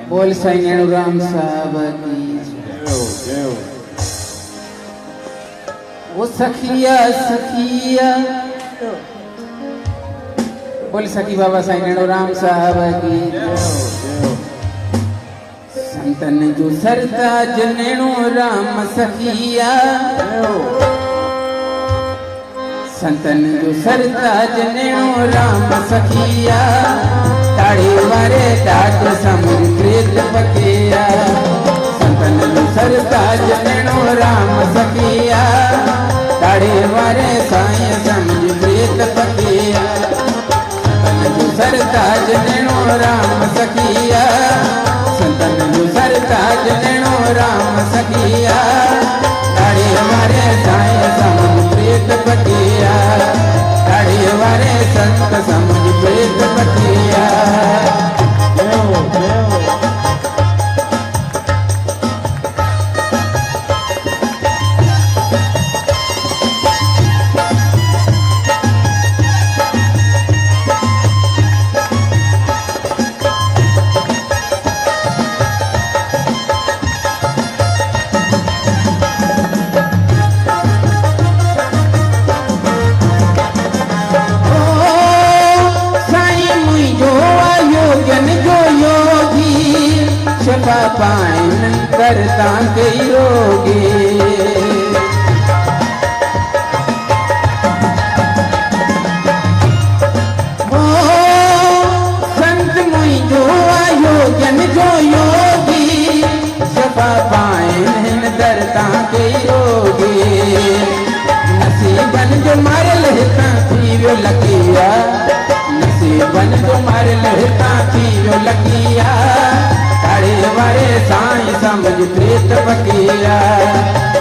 बोल साईं नैणुराम साहब की जय। वो सखिया सखिया बोल सखी बाबा साईं नैणुराम साहब की संतन जो सरताज नैणुराम सखिया संतन जो सरताज नैणुराम सखिया ताड़ी वारे डाट समुद्र प्रेत पकिया संतन जो सरताज नैणुराम सखिया ताड़ी वारे साईं समुद्र प्रेत पकिया संतन जो सरताज नैणुराम सखिया संतन जो सरताज नैणुराम सखिया ताड़ी वारे साईं समुद्र प्रेत पकिया ताड़ी वारे संत समुद्र प्रेत पकिया पाइन करता के रोगी ओ संत मुई जो आयोजन जो योगी सफा पाइन करता के रोगी नसीबन जो मार लेता थी वो लकिया नसीबन जो मार लेता थी वो लकिया ताड़ी वारे साईं समझ प्रेत पकिया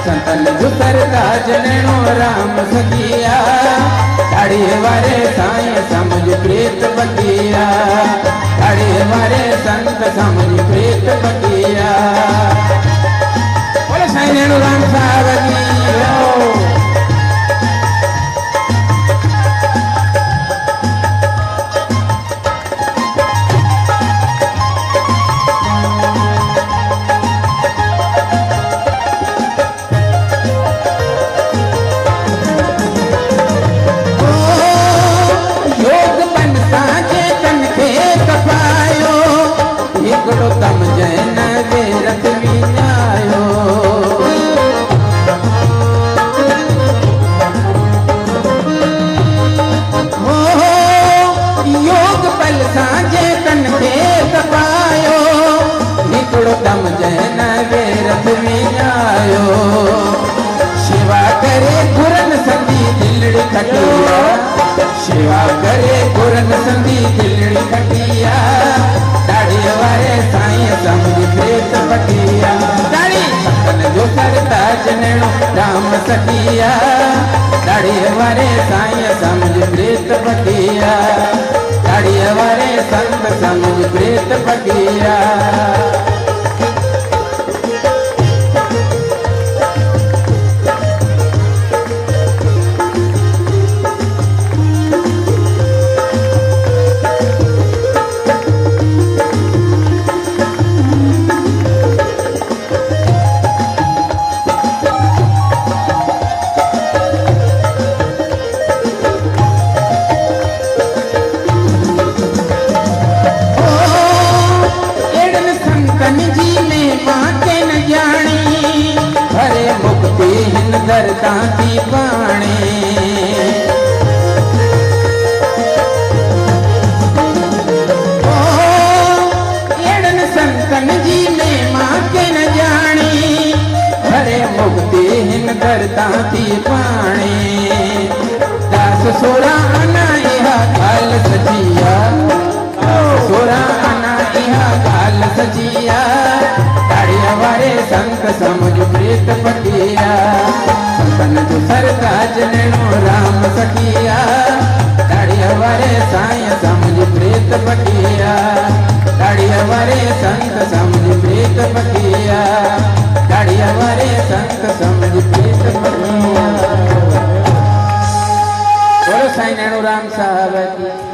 संतन जो सरताज नैणुराम सखिया ताड़ी वारे साईं समझ प्रेत पकिया ताड़ी वारे संत समझ प्रेत पकिया बोले साईं नैणुराम साहब की तम जैन वेरत विनायो योग पल साजे तन खे तपायो हिकिड़ो तम जैन वेरत विनायो शेवा करे गुरन संदी दिलड़ी खटिया शेवा करे गुरन संदी दिलड़ी खटिया ताड़ी वारे साईं समझ प्रेत पकिया ताड़ी संतन जो सरताज नैणुराम सखिया ताड़ी वारे साईं समझ प्रेत पकिया ताड़ी वारे संत समझ प्रेत पकिया दरता की पाने ओ एड़न संतन जी ने मां के न जानी हरे मुक्ति हिन दरता की पाने दास सोरा आना इहा गाल सजिया सोरा आना इहा गाल सजिया ताड़िया वारे संत समझ प्रेत पकिया संतन जो सरताज नैणुराम सखिया ताड़िया वारे साईं समझ प्रेत पकिया ताड़िया वारे संत समझ प्रेत पकिया ताड़िया वारे संत समझ प्रेत पकिया बोलो साईं नैणुराम साहब की